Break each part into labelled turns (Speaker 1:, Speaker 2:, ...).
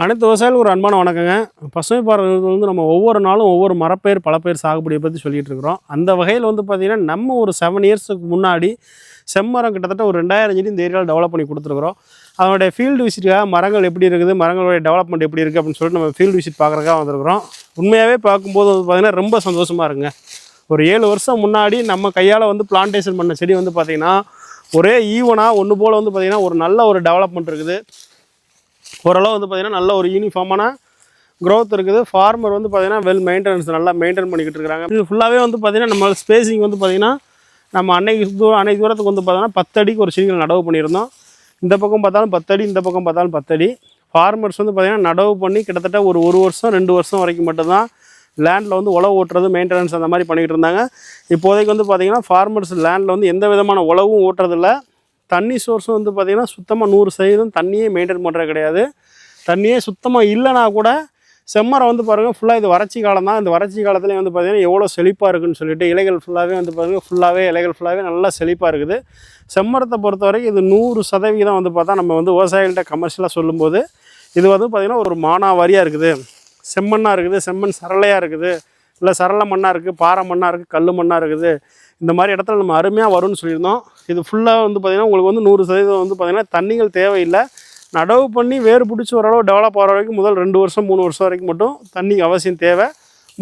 Speaker 1: அனைத்து விவசாயிகளுக்கும் ஒரு அன்பான வணக்கங்க. பசுமை பாரதத்தில் வந்து நம்ம ஒவ்வொரு நாளும் ஒவ்வொரு மரப்பயிர் பலப்பயிர் சாகுபடியை பற்றி சொல்லிகிட்டு இருக்கிறோம். அந்த வகையில் வந்து பார்த்திங்கன்னா நம்ம ஒரு 7 இயர்ஸுக்கு முன்னாடி செம்மரம் கிட்டத்தட்ட ஒரு 2000 செடி இந்த ஏரியாவில் டெவலப் பண்ணி கொடுத்துருக்குறோம். அதனுடைய ஃபீல்டு விசிட்டுக்காக மரங்கள் எப்படி இருக்குது, மரங்களுடைய டெவலப்மெண்ட் எப்படி இருக்குது அப்படின்னு சொல்லிட்டு நம்ம ஃபீல்டு விசிட் பார்க்குறதுக்காக வந்திருக்கிறோம். உண்மையாகவே பார்க்கும்போது வந்து பார்த்திங்கன்னா ரொம்ப சந்தோஷமாக இருக்குங்க. ஒரு 7 வருஷம் முன்னாடி நம்ம கையால் வந்து பிளான்டேஷன் பண்ண செடி வந்து பார்த்திங்கன்னா ஒரே ஈவனாக ஒன்று போல் வந்து பார்த்திங்கன்னா ஒரு நல்ல ஒரு டெவலப்மெண்ட் இருக்குது. ஓரளவு வந்து பார்த்திங்கன்னா நல்ல ஒரு யூனிஃபார்மான க்ரோத் இருக்குது. ஃபார்மர் வந்து பார்த்திங்கன்னா வெல் மெயின்டெனன்ஸ் நல்லா மெயின்டைன் பண்ணிக்கிட்டு இருக்கிறாங்க. இது ஃபுல்லாகவே வந்து பார்த்திங்கன்னா நம்ம ஸ்பேசிங் வந்து பார்த்திங்கன்னா நம்ம அன்னைக்கு தூரத்துக்கு வந்து பார்த்தோன்னா 10 அடிக்கு ஒரு செடிகள் நடவு பண்ணியிருந்தோம். இந்த பக்கம் பார்த்தாலும் 10 அடி, இந்த பக்கம் பார்த்தாலும் 10 அடி. ஃபார்மர்ஸ் வந்து பார்த்திங்கன்னா நடவு பண்ணி கிட்டத்தட்ட ஒரு வருஷம் 2 வருஷம் வரைக்கும் மட்டும்தான் லேண்டில் வந்து உழவு ஓட்டுறது மெயின்டெனன்ஸ் அந்த மாதிரி பண்ணிக்கிட்டு இருந்தாங்க. இப்போதைக்கு வந்து பார்த்திங்கன்னா ஃபார்மர்ஸ் லேண்டில் வந்து எந்த விதமான உழவும் ஓட்டுறதில்ல. தண்ணி சோர்ஸும் வந்து பார்த்திங்கன்னா சுத்தமாக 100% தண்ணியே மெயின்டைன் பண்ணுறது கிடையாது. தண்ணியே சுத்தமாக இல்லைனா கூட செம்மரம் வந்து பாருங்கள் ஃபுல்லாக இது வறட்சி காலம் தான். இந்த வறட்சி காலத்துலேயும் வந்து பார்த்திங்கன்னா எவ்வளோ செழிப்பாக இருக்குதுன்னு சொல்லிட்டு இலைகள் ஃபுல்லாகவே வந்து பார்த்திங்கன்னா இலைகள் ஃபுல்லாகவே நல்லா செழிப்பாக இருக்குது. செம்மரத்தை பொறுத்த வரைக்கும் இது 100% வந்து பார்த்தா நம்ம வந்து விவசாயிகள்கிட்ட கமர்ஷியலாக சொல்லும்போது இது வந்து பார்த்திங்கன்னா ஒரு மானாவாரியாக இருக்குது. செம்மண்ணாக இருக்குது, செம்மண் சரளையாக இருக்குது, இல்லை சரள மண்ணாக இருக்குது, பாறை மண்ணாக இருக்குது, கல் மண்ணாக இருக்குது. இந்த மாதிரி இடத்துல நம்ம அருமையாக வரும்னு சொல்லியிருந்தோம். இது ஃபுல்லாக வந்து பார்த்திங்கன்னா உங்களுக்கு வந்து 100% வந்து பார்த்திங்கன்னா தண்ணிகள் தேவையில்லை. நடவு பண்ணி வேறு பிடிச்சி ஓரளவு டெவலப் ஆகிற வரைக்கும் முதல் 2 வருஷம் 3 வருஷம் வரைக்கும் மட்டும் தண்ணி அவசியம் தேவை.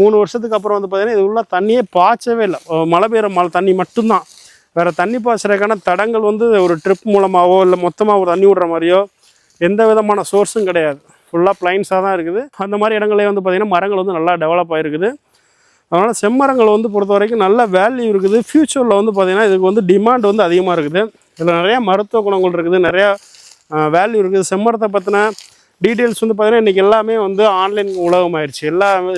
Speaker 1: 3 வருஷத்துக்கு அப்புறம் வந்து பார்த்திங்கன்னா இது உள்ள தண்ணியே பாய்ச்சவே இல்லை. மழை பெய்கிற தண்ணி மட்டும்தான். வேறு தண்ணி பாய்ச்சறதுக்கான தடங்கள் வந்து ஒரு ட்ரிப் மூலமாகவோ இல்லை மொத்தமாக ஒரு தண்ணி விடுற மாதிரியோ எந்த விதமான சோர்ஸும் கிடையாது. ஃபுல்லாக ப்ளைன்ஸாக தான் இருக்குது. அந்த மாதிரி இடங்களே வந்து பார்த்திங்கன்னா மரங்கள் வந்து நல்லா டெவலப் ஆகிருக்குது. அதனால் செம்மரங்கள் வந்து பொறுத்த வரைக்கும் நல்ல வேல்யூ இருக்குது. ஃப்யூச்சரில் வந்து பார்த்திங்கன்னா இதுக்கு வந்து டிமாண்ட் வந்து அதிகமாக இருக்குது. இதில் நிறையா மருத்துவ குணங்கள் இருக்குது, நிறையா வேல்யூ இருக்குது. செம்மரத்தை பற்றின டீட்டெயில்ஸ் வந்து பார்த்திங்கன்னா இன்றைக்கி எல்லாமே வந்து ஆன்லைன் உலகம் ஆயிடுச்சு.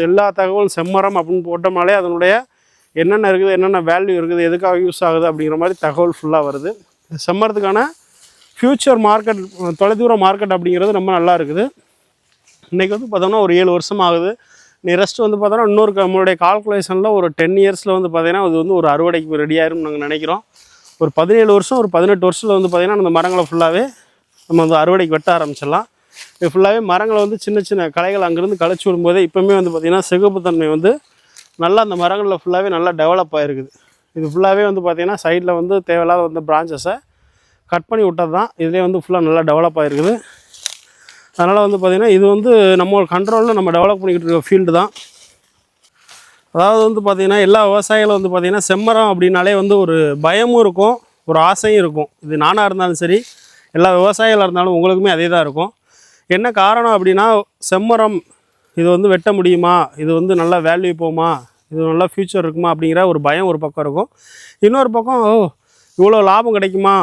Speaker 1: எல்லா தகவலும் செம்மரம் அப்படின்னு போட்டோம்னாலே அதனுடைய என்னென்ன இருக்குது, என்னென்ன வேல்யூ இருக்குது, எதுக்காக யூஸ் ஆகுது அப்படிங்கிற மாதிரி தகவல் ஃபுல்லாக வருது. செம்மரத்துக்கான ஃப்யூச்சர் மார்க்கெட், தொலைதூர மார்க்கெட் அப்படிங்கிறது ரொம்ப நல்லா இருக்குது. இன்றைக்கி வந்து பார்த்தோம்னா ஒரு 7 வருஷம் ஆகுது. நியரஸ்ட் வந்து பார்த்தோன்னா இன்னொரு நம்மளுடைய கால்குலேஷனில் ஒரு 10 இயர்ஸில் வந்து பார்த்திங்கன்னா அது வந்து ஒரு அறுவடைக்கு ரெடி ஆயிரும்னு நாங்கள் நினைக்கிறோம். ஒரு 17 வருஷம் ஒரு 18 வருஷத்தில் வந்து பார்த்திங்கன்னா அந்த மரங்களை ஃபுல்லாகவே நம்ம வந்து அறுவடைக்கு வெட்ட ஆரம்பிச்சிடலாம். இது ஃபுல்லாகவே மரங்களை வந்து சின்ன சின்ன களைகள் அங்கேருந்து கழிச்சு விடும்போதே இப்போவுமே வந்து பார்த்திங்கன்னா சிகப்புத்தன்மை வந்து நல்லா அந்த மரங்களில் ஃபுல்லாகவே நல்லா டெவலப் ஆகிருக்குது. இது ஃபுல்லாகவே வந்து பார்த்திங்கன்னா சைடில் வந்து தேவையில்லாத வந்து பிரான்ச்சஸை கட் பண்ணி விட்டது தான். இதுலேயே வந்து ஃபுல்லாக நல்லா டெவலப் ஆகிருக்குது. அதனால் வந்து பார்த்திங்கன்னா இது வந்து நம்ம கண்ட்ரோலில் நம்ம டெவலப் பண்ணிக்கிட்டு இருக்க ஃபீல்டு தான். அதாவது வந்து பார்த்திங்கன்னா எல்லா விவசாயிகளும் வந்து பார்த்திங்கன்னா செம்மரம் அப்படின்னாலே வந்து ஒரு பயமும் இருக்கும், ஒரு ஆசையும் இருக்கும். இது நானாக இருந்தாலும் சரி, எல்லா விவசாயிகளாக இருந்தாலும் உங்களுக்குமே அதே தான் இருக்கும். என்ன காரணம் அப்படின்னா செம்மரம் இது வந்து வெட்ட முடியுமா, இது வந்து நல்லா வேல்யூ போகுமா, இது நல்லா ஃப்யூச்சர் இருக்குமா அப்படிங்கிற ஒரு பயம் ஒரு பக்கம் இருக்கும். இன்னொரு பக்கம் இவ்வளோ லாபம் கிடைக்குமா,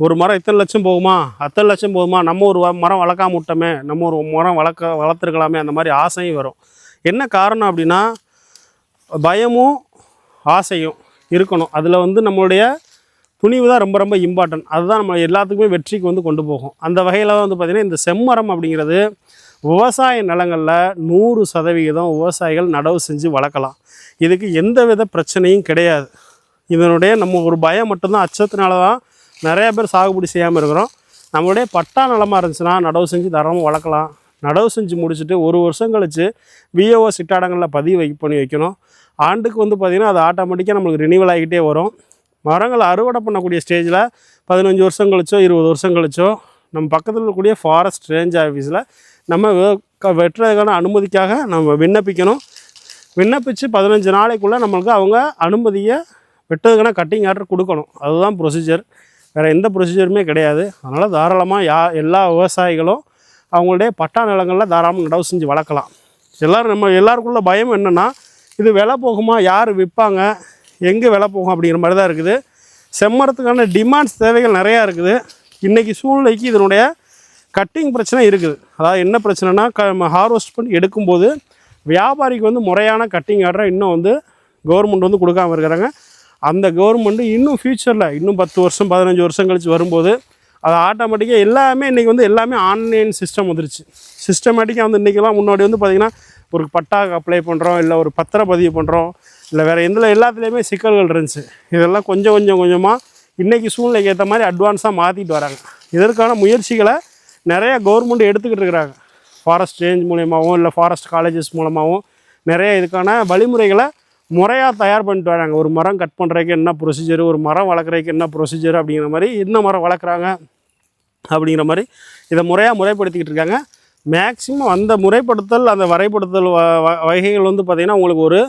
Speaker 1: ஒரு மரம் இத்தனை லட்சம் போகுமா, அத்தனை லட்சம் போகுமா, நம்ம ஒரு மரம் வளர்க்காம விட்டோமே, நம்ம ஒரு மரம் வளர்த்துருக்கலாமே, அந்த மாதிரி ஆசையும் வரும். என்ன காரணம் அப்படின்னா பயமும் ஆசையும் இருக்கணும். அதில் வந்து நம்மளுடைய துணிவு தான் ரொம்ப ரொம்ப இம்பார்ட்டன்ட். அதுதான் நம்ம எல்லாத்துக்குமே வெற்றிக்கு வந்து கொண்டு போகும். அந்த வகையில் வந்து பார்த்திங்கன்னா இந்த செம்மரம் அப்படிங்கிறது விவசாய நிலங்களில் 100% விவசாயிகள் நடவு செஞ்சு வளர்க்கலாம். இதுக்கு எந்த வித பிரச்சனையும் கிடையாது. இதனுடைய நம்ம ஒரு பயம் மட்டும்தான், அச்சத்தினால தான் நிறையா பேர் சாகுபடி செய்யாமல் இருக்கிறோம். நம்மளுடைய பட்டா நிலமாக இருந்துச்சுன்னா நடவு செஞ்சு தரமாக வளர்க்கலாம். நடவு செஞ்சு முடிச்சுட்டு 1 வருஷம் கழித்து விஓஓ சிட்டாடங்களில் பதிவு பண்ணி வைக்கணும். ஆண்டுக்கு வந்து பார்த்திங்கன்னா அது ஆட்டோமேட்டிக்காக நம்மளுக்கு ரினிவல் ஆகிக்கிட்டே வரும். மரங்களை அறுவடை பண்ணக்கூடிய ஸ்டேஜில் 15 வருஷம் கழிச்சோ 20 வருஷம் கழிச்சோ நம்ம பக்கத்தில் இருக்கக்கூடிய ஃபாரஸ்ட் ரேஞ்ச் ஆஃபீஸில் நம்ம வெட்டுறதுக்கான அனுமதிக்காக நம்ம விண்ணப்பிக்கணும். விண்ணப்பித்து 15 நாளைக்குள்ளே நம்மளுக்கு அவங்க அனுமதியை வெட்டுறதுக்கான கட்டிங் ஆர்டர் கொடுக்கணும். அதுதான் ப்ரொசீஜர். வேறு எந்த ப்ரொசீஜருமே கிடையாது. அதனால் தாராளமாக எல்லா விவசாயிகளும் அவங்களுடைய பட்டா நிலங்களில் தாராளமாக நடவு செஞ்சு வளர்க்கலாம். நம்ம எல்லாருக்குள்ள பயம் என்னென்னா இது விலை போகுமா, யார் விற்பாங்க, எங்கே விலை போகும் அப்படிங்கிற மாதிரி தான் இருக்குது. செம்மரத்துக்கான டிமாண்ட்ஸ் தேவைகள் நிறையா இருக்குது. இன்றைக்கி சூழ்நிலைக்கு இதனுடைய கட்டிங் பிரச்சனை இருக்குது. அதாவது என்ன பிரச்சனைனா ஹார்வெஸ்ட் பண்ணி எடுக்கும்போது வியாபாரிக்கு வந்து முறையான கட்டிங் ஆர்டரை இன்னும் வந்து கவர்மெண்ட் வந்து கொடுக்காமல் இருக்கிறாங்க. அந்த கவர்மெண்ட்டு இன்னும் ஃப்யூச்சரில் இன்னும் 10 வருஷம் 15 வருஷம் கழித்து வரும்போது அது ஆட்டோமேட்டிக்காக எல்லாமே இன்றைக்கி வந்து எல்லாமே ஆன்லைன் சிஸ்டம் வந்துருச்சு. சிஸ்டமேட்டிக்காக வந்து இன்றைக்கெல்லாம் முன்னாடி வந்து பார்த்திங்கன்னா ஒரு பட்டாக்கு அப்ளை பண்ணுறோம், இல்லை ஒரு பத்திரப்பதிவு பண்ணுறோம், இல்லை வேறு எல்லாத்துலேயுமே சிக்கல்கள் இருந்துச்சு. இதெல்லாம் கொஞ்சமாக இன்றைக்கி சூழ்நிலைக்கு ஏற்ற மாதிரி அட்வான்ஸாக மாற்றிட்டு வராங்க. இதற்கான முயற்சிகளை நிறையா கவர்மெண்ட் எடுத்துக்கிட்டு இருக்கிறாங்க. ஃபாரஸ்ட் ரேஞ்ச் மூலியமாகவும் இல்லை ஃபாரஸ்ட் காலேஜஸ் மூலமாகவும் நிறைய இதுக்கான வழிமுறைகளை முறையாக தயார் பண்ணிட்டு வராங்க. ஒரு மரம் கட் பண்ணுறதுக்கு என்ன ப்ரொசீஜர், ஒரு மரம் வளர்க்குறதுக்கு என்ன ப்ரொசீஜர் அப்படிங்கிற மாதிரி, என்ன மரம் வளர்க்குறாங்க அப்படிங்கிற மாதிரி இதை முறையாக முறைப்படுத்திக்கிட்டு இருக்காங்க. மேக்ஸிமம் அந்த முறைப்படுத்தல் அந்த வரைப்படுத்தல் வகைகள் வந்து பார்த்திங்கன்னா உங்களுக்கு ஒரு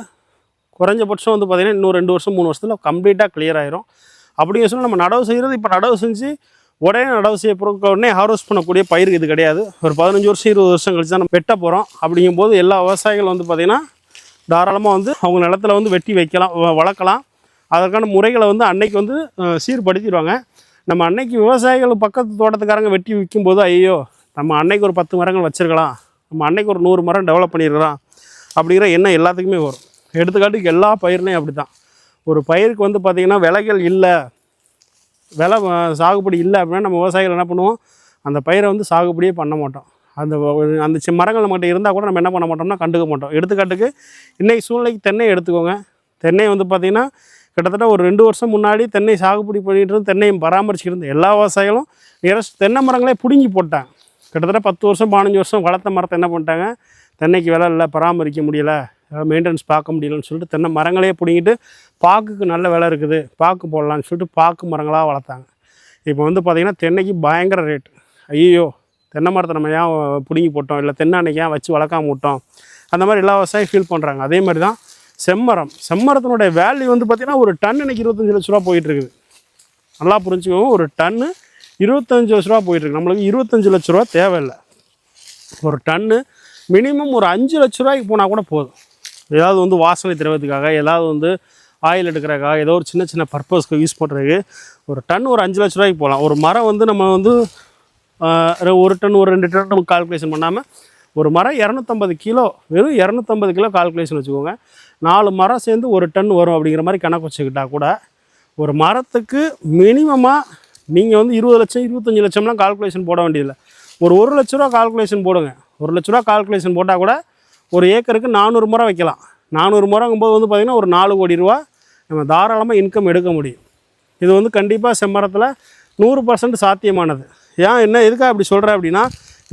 Speaker 1: குறைஞ்சபட்சம் வந்து பார்த்திங்கன்னா இன்னும் 2 வருஷம் 3 வருஷத்தில் கம்ப்ளீட்டாக கிளியர் ஆயிரும். அப்படிங்கிற சொல்லி நம்ம நடவு செய்கிறது இப்போ நடவு செஞ்சு உடனே நடவு செய்ய பொருட்கள் உடனே ஹார்வெஸ்ட் பண்ணக்கூடிய பயிர் இது கிடையாது. ஒரு 15 வருஷம் 20 வருஷம் கழிச்சு தான் நம்ம வெட்ட போகிறோம். அப்படிங்கும்போது எல்லா விவசாயிகள் வந்து பார்த்திங்கன்னா தாராளமாக வந்து அவங்க நிலத்தில் வந்து வெட்டி வைக்கலாம், வளர்க்கலாம். அதற்கான முறைகளை வந்து அன்னைக்கு வந்து சீர்படுத்திடுவாங்க. நம்ம அன்னைக்கு விவசாயிகள் பக்கத்து தோட்டத்துக்காரங்க வெட்டி விற்கும்போது ஐயோ நம்ம அன்னைக்கு ஒரு 10 மரங்கள் வச்சுருக்கலாம், நம்ம அன்னைக்கு ஒரு 100 மரம் டெவலப் பண்ணியிருக்கலாம் அப்படிங்கிற எண்ணம் எல்லாத்துக்குமே வரும். எடுத்துக்காட்டுக்கு எல்லா பயிர்லையும் அப்படி தான். ஒரு பயிருக்கு வந்து பார்த்திங்கன்னா விலைகள் இல்லை, விலை சாகுபடி இல்லை அப்படின்னா நம்ம விவசாயிகள் என்ன பண்ணுவோம், அந்த பயிரை வந்து சாகுபடியே பண்ண மாட்டோம். அந்த மரங்கள் நம்மகிட்ட இருந்தால் கூட நம்ம என்ன பண்ண மாட்டோம்னா கண்டுக்க மாட்டோம். எடுத்துக்காட்டுக்கு இன்றைக்கி சூழ்நிலைக்கு தென்னை எடுத்துக்கோங்க. தென்னை வந்து பார்த்திங்கன்னா கிட்டத்தட்ட ஒரு 2 வருஷம் முன்னாடி தென்னை சாகுபடி பண்ணிகிட்டு இருந்து தென்னையும் பராமரிச்சுட்டு இருந்த எல்லா விவசாயிகளும் நியரஸ்ட் தென்னை மரங்களே பிடுங்கி போட்டாங்க. கிட்டத்தட்ட 10 வருஷம் 15 வருஷம் வளர்த்த மரத்தை என்ன பண்ணிட்டாங்க, தென்னைக்கு விலை இல்லை, பராமரிக்க முடியலை, மெயின்டெனன்ஸ் பார்க்க முடியலன்னு சொல்லிட்டு தென்னை மரங்களே பிடிங்கிட்டு பாக்குக்கு நல்ல விலை இருக்குது, பாக்கு போடலான்னு சொல்லிட்டு பாக்கு மரங்களாக வளர்த்தாங்க. இப்போ வந்து பார்த்திங்கன்னா தென்னைக்கு பயங்கர ரேட். ஐயோ தென்னை மரத்தை நம்ம ஏன் பிடுங்கி போட்டோம், இல்லை தென்னை அன்னைக்கு ஏன் வச்சு வளர்க்காம விட்டோம், அந்த மாதிரி எல்லா விவசாயம் ஃபீல் பண்ணுறாங்க. அதே மாதிரி தான் செம்மரத்தினுடைய வேல்யூ வந்து பார்த்திங்கன்னா ஒரு டன் இன்றைக்கி 25 லட்ச ரூபா போயிட்டுருக்குது. நல்லா புரிஞ்சுக்கோங்க, ஒரு டன்னு 25 லட்ச ரூபா போயிட்டுருக்கு. நம்மளுக்கு 25 லட்ச ரூபா தேவையில்லை. ஒரு டன்னு மினிமம் ஒரு 5 லட்ச ரூபாய்க்கு போனால் கூட போதும். ஏதாவது வந்து வாசனை திரவத்துக்காக, ஏதாவது வந்து ஆயில் எடுக்கிறக்காக, ஏதோ ஒரு சின்ன சின்ன பர்பஸ்க்கு யூஸ் பண்ணுறதுக்கு ஒரு டன் ஒரு 5 லட்ச ரூபாய்க்கு போகலாம். ஒரு மரம் வந்து நம்ம வந்து ஒரு டன் ஒரு 2 டன் நம்ம கால்குலேஷன் பண்ணாமல் ஒரு மரம் 250 கிலோ, வெறும் 250 கிலோ கால்குலேஷன் வச்சுக்கோங்க. 4 மரம் சேர்ந்து ஒரு டன் வரும் அப்படிங்கிற மாதிரி கணக்கு வச்சுக்கிட்டால் கூட ஒரு மரத்துக்கு மினிமமாக நீங்கள் வந்து 20 லட்சம் 25 லட்சம்லாம் கால்குலேஷன் போட வேண்டியதில்லை. ஒரு 1 லட்ச ரூபா கால்குலேஷன் போடுங்க. 1 லட்ச ரூபா கால்குலேஷன் போட்டால் கூட ஒரு ஏக்கருக்கு 400 மரம் வைக்கலாம். 400 மரங்கும்போது வந்து பார்த்திங்கன்னா ஒரு 4 கோடி ரூபா நம்ம தாராளமாக இன்கம் எடுக்க முடியும். இது வந்து கண்டிப்பாக செம்மரத்தில் 100% சாத்தியமானது. எதுக்காக அப்படி சொல்கிறேன் அப்படின்னா,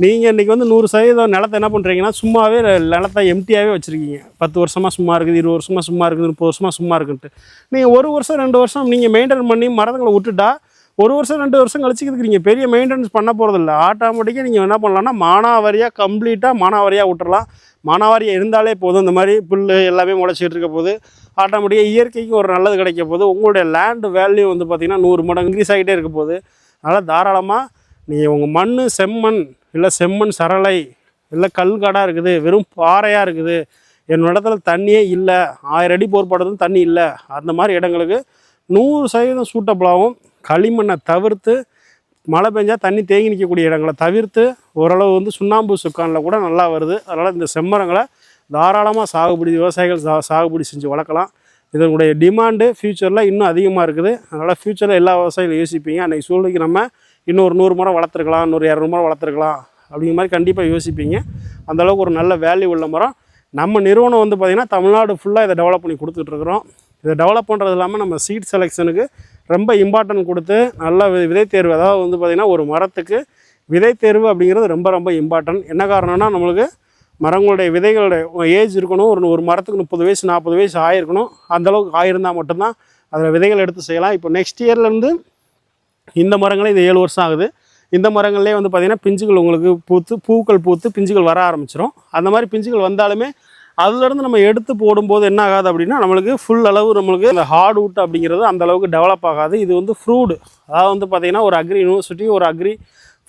Speaker 1: நீங்கள் இன்றைக்கி வந்து 100% நிலத்தை என்ன பண்ணுறீங்கன்னா சும்மாவே நிலத்தை எம்டியாகவே வச்சுருக்கீங்க. 10 வருஷமாக சும்மா இருக்குது, 20 வருஷமாக சும்மா இருக்குது, 30 வருஷமாக சும்மா இருக்குன்ட்டு நீங்கள் 1 வருஷம் 2 வருஷம் நீங்கள் மெயின்டைன் பண்ணி மரங்களை விட்டுட்டா 1 வருஷம் 2 வருஷம் கழிச்சுக்கிறதுக்கு நீங்கள் பெரிய மெயின்டெனன்ஸ் பண்ண போகிறதில்ல. ஆட்டோமேட்டிக்காக நீங்கள் என்ன பண்ணலான்னா மானாவாரியாக கம்ப்ளீட்டாக மானாவாரியாக விட்டுறலாம். மானாவாரியாக இருந்தாலே போதும். இந்த மாதிரி புல் எல்லாமே முளைச்சிட்டு இருக்க போது ஆட்டோமேட்டிக்காக இயற்கைக்கு ஒரு நல்லது கிடைக்க போது உங்களுடைய லேண்டு வேல்யூ வந்து பார்த்திங்கன்னா 100 மடங்கு இன்க்ரீஸ் ஆகிட்டே இருக்க போது. அதனால் தாராளமாக நீங்கள் உங்கள் மண் செம்மண் இல்லை செம்மண் சரளை இல்லை கல்காடாக இருக்குது, வெறும் பாறையாக இருக்குது, என் இடத்துல தண்ணியே இல்லை, 1000 அடி போர் போடுறதும் தண்ணி இல்லை, அந்த மாதிரி இடங்களுக்கு 100% சூட்டபிளாகவும் களிமண்ணை தவிர்த்து மழை பெஞ்சால் தண்ணி தேங்கி நிற்கக்கூடிய இடங்களை தவிர்த்து ஓரளவு வந்து சுண்ணாம்பு சுக்கானில் கூட நல்லா வருது. அதனால் இந்த செம்மரங்களை தாராளமாக விவசாயிகள் சாகுபடி செஞ்சு வளர்க்கலாம். இதனுடைய டிமாண்டு ஃப்யூச்சரில் இன்னும் அதிகமாக இருக்குது. அதனால் ஃப்யூச்சரில் எல்லா விவசாயிகளும் யோசிப்பீங்க, அன்றைக்கி சூழ்நிலைக்கு நம்ம இன்னொரு 100 மரம் வளர்த்துருக்கலாம், இன்னொரு 200 மரம் வளர்த்துருக்கலாம் அப்படிங்கிற மாதிரி கண்டிப்பாக யோசிப்பீங்க. அந்தளவுக்கு ஒரு நல்ல வேல்யூ உள்ள மரம். நம்ம நிறுவனம் வந்து பார்த்திங்கன்னா தமிழ்நாடு ஃபுல்லாக இதை டெவலப் பண்ணி கொடுத்துட்ருக்குறோம். இதை டெவலப் பண்ணுறது இல்லாமல் நம்ம சீட் செலெக்ஷனுக்கு ரொம்ப இம்பார்ட்டன்ட் கொடுத்து நல்ல விதை தேர்வு, அதாவது வந்து பார்த்திங்கன்னா ஒரு மரத்துக்கு விதை தேர்வு அப்படிங்கிறது ரொம்ப ரொம்ப இம்பார்ட்டன்ட். என்ன காரணம்னா நம்மளுக்கு மரங்களுடைய விதைகளுடைய ஏஜ் இருக்கணும். ஒரு மரத்துக்கு 30 வயசு 40 வயசு ஆகிருக்கணும். அந்தளவுக்கு ஆகிருந்தால் மட்டும்தான் அதில் விதைகள் எடுத்து செய்யலாம். இப்போ நெக்ஸ்ட் இயர்லேருந்து இந்த மரங்களே இது 7 வருஷம் ஆகுது. இந்த மரங்கள்லேயே வந்து பார்த்திங்கன்னா பிஞ்சுகள் உங்களுக்கு பூக்கள் பூத்து பிஞ்சுகள் வர ஆரம்பிச்சிடும். அந்த மாதிரி பிஞ்சுகள் வந்தாலுமே அதுலேருந்து நம்ம எடுத்து போடும்போது என்ன ஆகாது அப்படின்னா நம்மளுக்கு ஃபுல் அளவு நம்மளுக்கு இந்த ஹார்ட்வுட் அப்படிங்கிறது அந்த அளவுக்கு டெவலப் ஆகாது. இது வந்து ஃப்ரூடு, அதாவது வந்து பார்த்திங்கன்னா ஒரு அக்ரி யூனிவர்சிட்டி, ஒரு அக்ரி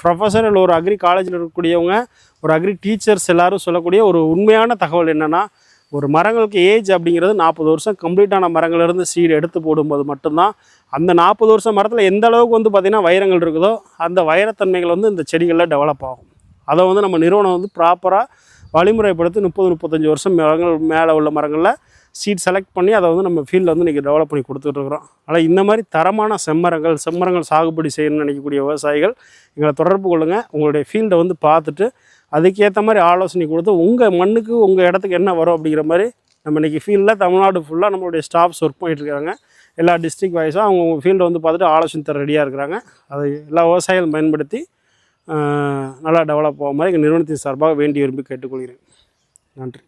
Speaker 1: ப்ரொஃபஸர் இல்லை ஒரு அக்ரி காலேஜில் இருக்கக்கூடியவங்க, ஒரு அக்ரி டீச்சர்ஸ் எல்லோரும் சொல்லக்கூடிய ஒரு உண்மையான தகவல் என்னென்னா, ஒரு மரங்களுக்கு ஏஜ் அப்படிங்கிறது 40 வருஷம் கம்ப்ளீட்டான மரங்கள்லேருந்து சீடு எடுத்து போடும்போது மட்டும்தான் அந்த 40 வருஷம் மரத்தில் எந்த அளவுக்கு வந்து பார்த்திங்கன்னா வைரங்கள் இருக்குதோ அந்த வைரத்தன்மைகள் வந்து இந்த செடிகளில் டெவலப் ஆகும். அதை வந்து நம்ம நிறுவனம் வந்து ப்ராப்பராக வழிமுறைப்படுத்தி 30-35 வருஷம் மரங்கள் மேலே உள்ள மரங்களில் சீட் செலக்ட் பண்ணி அதை வந்து நம்ம ஃபீல்டில் வந்து இன்றைக்கி டெவலப் பண்ணி கொடுத்துட்ருக்குறோம். ஆனால் இந்த மாதிரி தரமான செம்மரங்கள் சாகுபடி செய்யணும்னு நினைக்கக்கூடிய விவசாயிகள் எங்களை தொடர்பு கொள்ளுங்கள். உங்களுடைய ஃபீல்டை வந்து பார்த்துட்டு அதுக்கேற்ற மாதிரி ஆலோசனை கொடுத்து உங்கள் மண்ணுக்கு உங்கள் இடத்துக்கு என்ன வரும் அப்படிங்கிற மாதிரி நம்ம இன்றைக்கி ஃபீல்டில் தமிழ்நாடு ஃபுல்லாக நம்மளுடைய ஸ்டாஃப்ஸ் ஒர்க் பண்ணிகிட்ருக்காங்க. எல்லா டிஸ்ட்ரிக்ட் வைஸாக அவங்க ஃபீல்டை வந்து பார்த்துட்டு ஆலோசனை தர ரெடியாக இருக்கிறாங்க. அதை எல்லா விவசாயிகளும் பயன்படுத்தி நல்லா டெவலப் ஆகும் மாதிரி எங்கள் நிறுவனத்தின் சார்பாக வேண்டி விரும்பி கேட்டுக்கொள்கிறேன். நன்றி.